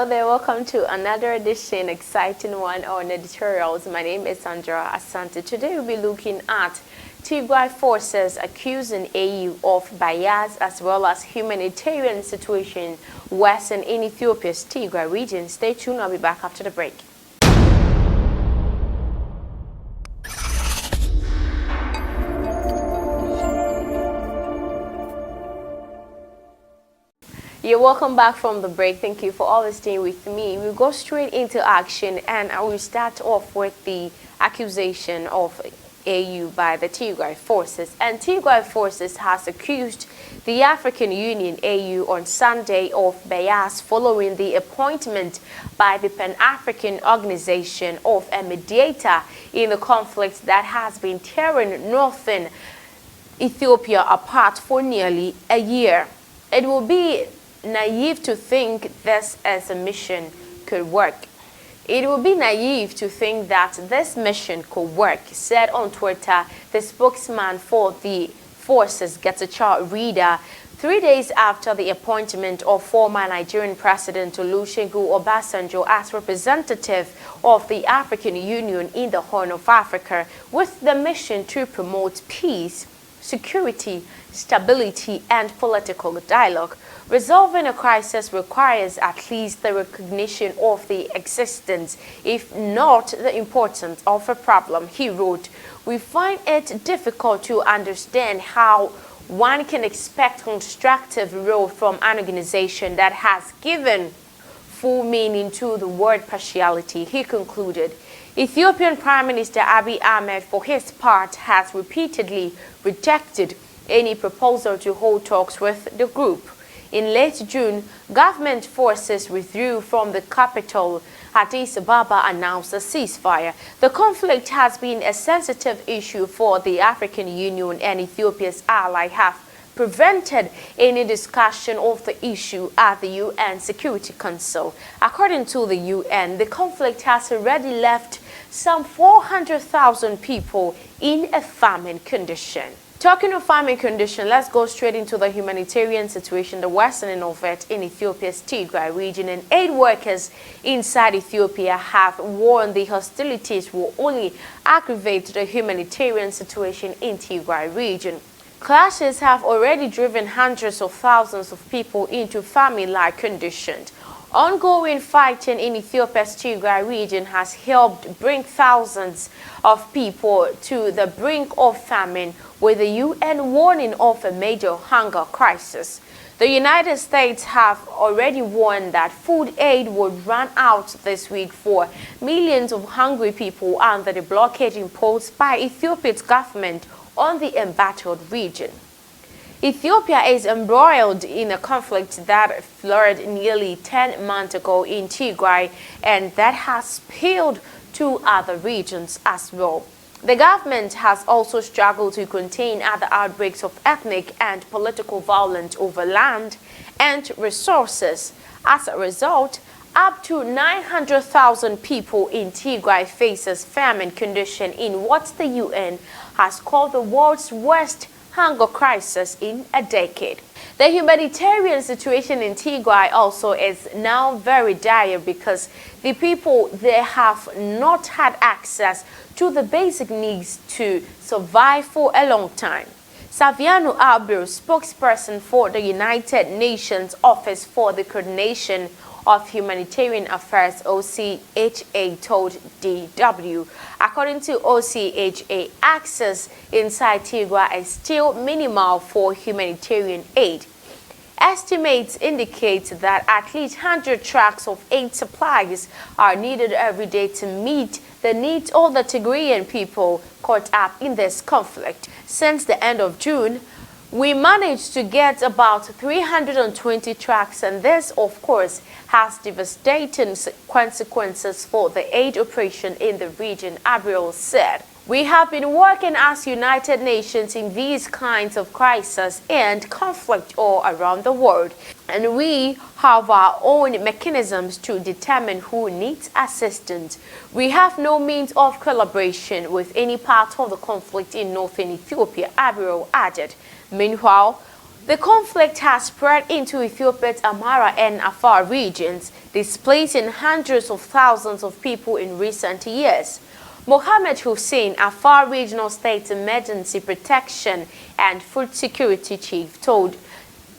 Hello there, welcome to another edition, exciting one on editorials. My name is Sandra Asante. Today we'll be looking at Tigray Forces accusing AU of bias as well as humanitarian situation worsen in Ethiopia's Tigray region. Stay tuned, I'll be back after the break. You're welcome back from the break. Thank you for always staying with me. We'll go straight into action, and I will start off with the accusation of AU by the Tigray Forces. And Tigray Forces has accused the African Union AU on Sunday of bias following the appointment by the Pan-African Organization of a mediator in the conflict that has been tearing northern Ethiopia apart for nearly a year. It will be naive to think this as a mission could work. It would be naive to think that this mission could work, said on Twitter the spokesman for the forces, Getachew Reader, 3 days after the appointment of former Nigerian President Olusegun Obasanjo as representative of the African Union in the Horn of Africa with the mission to promote peace, security, stability, and political dialogue. Resolving a crisis requires at least the recognition of the existence, if not the importance of a problem, he wrote. We find it difficult to understand how one can expect constructive role from an organization that has given full meaning to the word partiality, he concluded. Ethiopian Prime Minister Abiy Ahmed, for his part, has repeatedly rejected any proposal to hold talks with the group. In late June, government forces withdrew from the capital. Addis Ababa announced a ceasefire. The conflict has been a sensitive issue for the African Union, and Ethiopia's ally have prevented any discussion of the issue at the UN Security Council. According to the UN, the conflict has already left some 400,000 people in a famine condition. Talking of farming condition, let's go straight into the humanitarian situation, the worsening of it in Ethiopia's Tigray region. And aid workers inside Ethiopia have warned the hostilities will only aggravate the humanitarian situation in Tigray region. Clashes have already driven hundreds of thousands of people into famine-like conditions. Ongoing fighting in Ethiopia's Tigray region has helped bring thousands of people to the brink of famine, with the UN warning of a major hunger crisis. The United States have already warned that food aid would run out this week for millions of hungry people under the blockade imposed by Ethiopia's government on the embattled region. Ethiopia is embroiled in a conflict that flared nearly 10 months ago in Tigray, and that has spilled to other regions as well. The government has also struggled to contain other outbreaks of ethnic and political violence over land and resources. As a result, up to 900,000 people in Tigray faces famine condition in what the UN has called the world's worst hunger crisis in a decade. The humanitarian situation in Tigray also is now very dire because the people there have not had access to the basic needs to survive for a long time. Saviano Abir, spokesperson for the United Nations Office for the Coordination of Humanitarian Affairs, OCHA, told DW. According to OCHA, access inside Tigray is still minimal for humanitarian aid. Estimates indicate that at least 100 trucks of aid supplies are needed every day to meet the needs of the Tigrayan people caught up in this conflict. Since the end of June, we managed to get about 320 trucks, and this, of course, has devastating consequences for the aid operation in the region, Abriel said. We have been working as United Nations in these kinds of crises and conflict all around the world, and we have our own mechanisms to determine who needs assistance. We have no means of collaboration with any part of the conflict in northern Ethiopia, Abriel added. Meanwhile, The conflict has spread into Ethiopia's Amhara and Afar regions, displacing hundreds of thousands of people in recent years. Mohammed Hussein, Afar Regional State Emergency Protection and Food Security Chief, told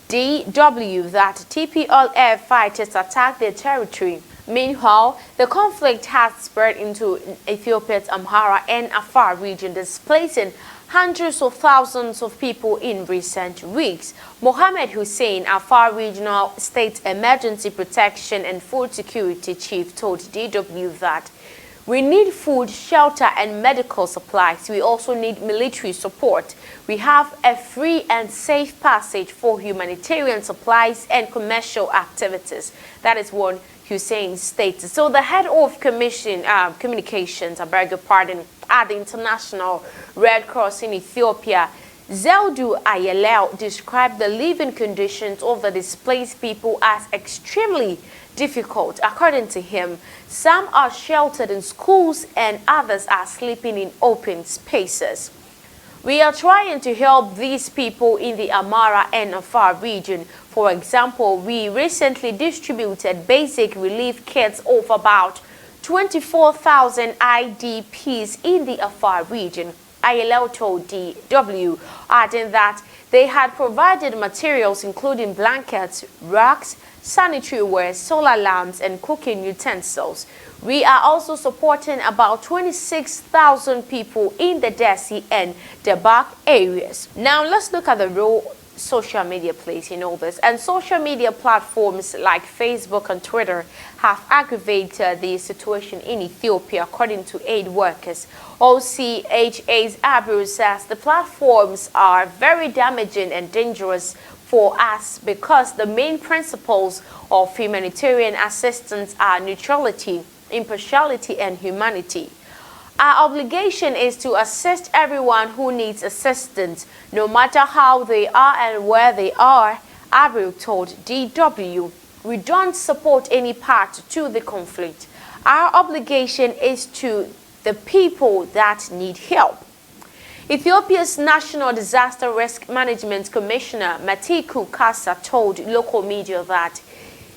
DW that TPLF fighters attacked their territory. Meanwhile, the conflict has spread into Ethiopia's Amhara and Afar region, displacing hundreds of thousands of people in recent weeks. Mohammed Hussein, Afar Regional State Emergency Protection and Food Security Chief, told DW that we need food, shelter, and medical supplies. We also need military support. We have a free and safe passage for humanitarian supplies and commercial activities. That is what Hussein stated. So the head of communications, I beg your pardon, at the International Red Cross in Ethiopia, Zeldu Ayelel, described the living conditions of the displaced people as extremely difficult. According to him, some are sheltered in schools and others are sleeping in open spaces. We are trying to help these people in the Amhara and Afar region. For example, we recently distributed basic relief kits of about 24,000 IDPs in the Afar region. Ayelel told DW, adding that they had provided materials including blankets, rugs, sanitary ware, solar lamps, and cooking utensils. We are also supporting about 26,000 people in the Desi and Debak areas. Now let's look at the role social media plays in all this. And social media platforms like Facebook and Twitter have aggravated the situation in Ethiopia, according to aid workers. OCHA's Abu says the platforms are very damaging and dangerous for us because the main principles of humanitarian assistance are neutrality, impartiality, and humanity. Our obligation is to assist everyone who needs assistance, no matter how they are and where they are, Abu told DW. We don't support any part to the conflict. Our obligation is to the people that need help. Ethiopia's National Disaster Risk Management Commissioner Matiku Kasa told local media that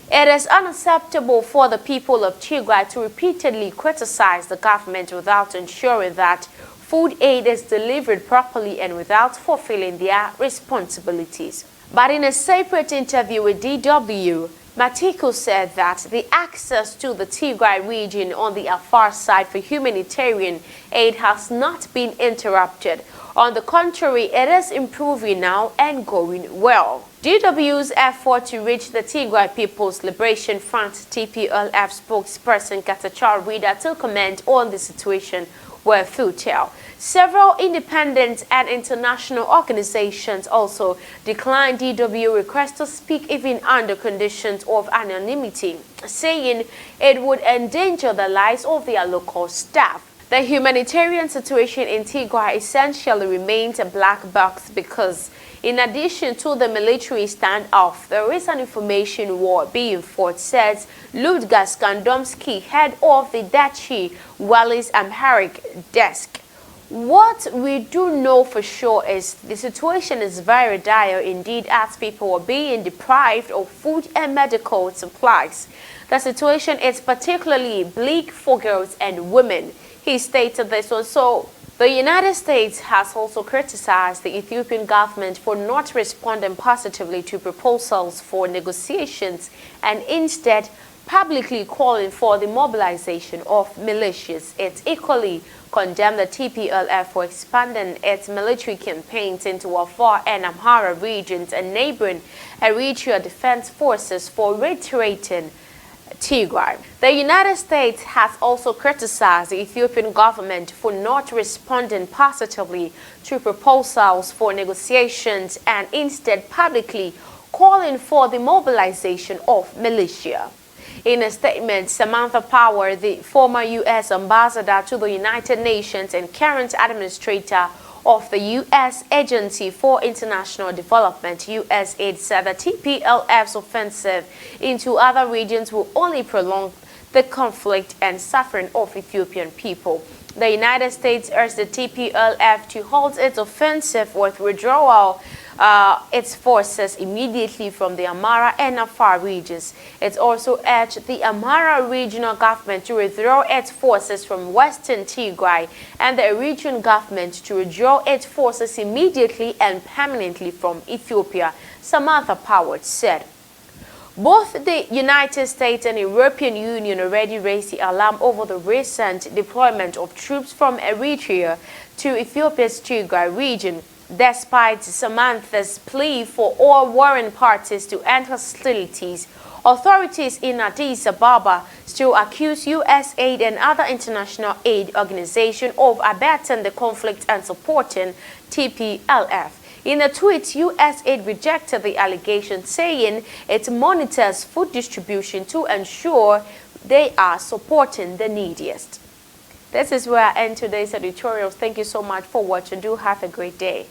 it is unacceptable for the people of Tigray to repeatedly criticize the government without ensuring that food aid is delivered properly and without fulfilling their responsibilities. But in a separate interview with DW, Matiku said that the access to the Tigray region on the Afar side for humanitarian aid has not been interrupted. On the contrary, it is improving now and going well. DW's effort to reach the Tigray People's Liberation Front TPLF spokesperson Getachew Reda to comment on the situation were futile. Several independent and international organizations also declined DW requests to speak even under conditions of anonymity, saying it would endanger the lives of their local staff. The humanitarian situation in Tigray essentially remains a black box because, in addition to the military standoff, there is an information war being fought, says Ludgas Gandomski, head of the Dachi Wallis Amharic desk. What we do know for sure is the situation is very dire indeed, as people are being deprived of food and medical supplies. The situation is particularly bleak for girls and women. He stated this also. The United States has also criticized the Ethiopian government for not responding positively to proposals for negotiations and instead publicly calling for the mobilization of militias. It equally condemned the TPLF for expanding its military campaigns into Afar and Amhara regions and neighboring Eritrea Defense Forces for reiterating Tigray. The United States has also criticized the Ethiopian government for not responding positively to proposals for negotiations and instead publicly calling for the mobilization of militia. In a statement, Samantha Power, the former U.S. ambassador to the United Nations and current administrator of the U.S. Agency for International Development, USAID, said that TPLF's offensive into other regions will only prolong the conflict and suffering of Ethiopian people. The United States urged the TPLF to halt its offensive with withdrawal its forces immediately from the Amhara and Afar regions. It also urged the Amhara regional government to withdraw its forces from western Tigray and the region government to withdraw its forces immediately and permanently from Ethiopia, Samantha Power said. Both the United States and European Union already raised the alarm over the recent deployment of troops from Eritrea to Ethiopia's Tigray region. Despite Samantha's plea for all warring parties to end hostilities, authorities in Addis Ababa still accuse U.S. aid and other international aid organizations of abetting the conflict and supporting TPLF. In a tweet, U.S. aid rejected the allegation, saying it monitors food distribution to ensure they are supporting the neediest. This is where I end today's editorials. Thank you so much for watching. Do have a great day.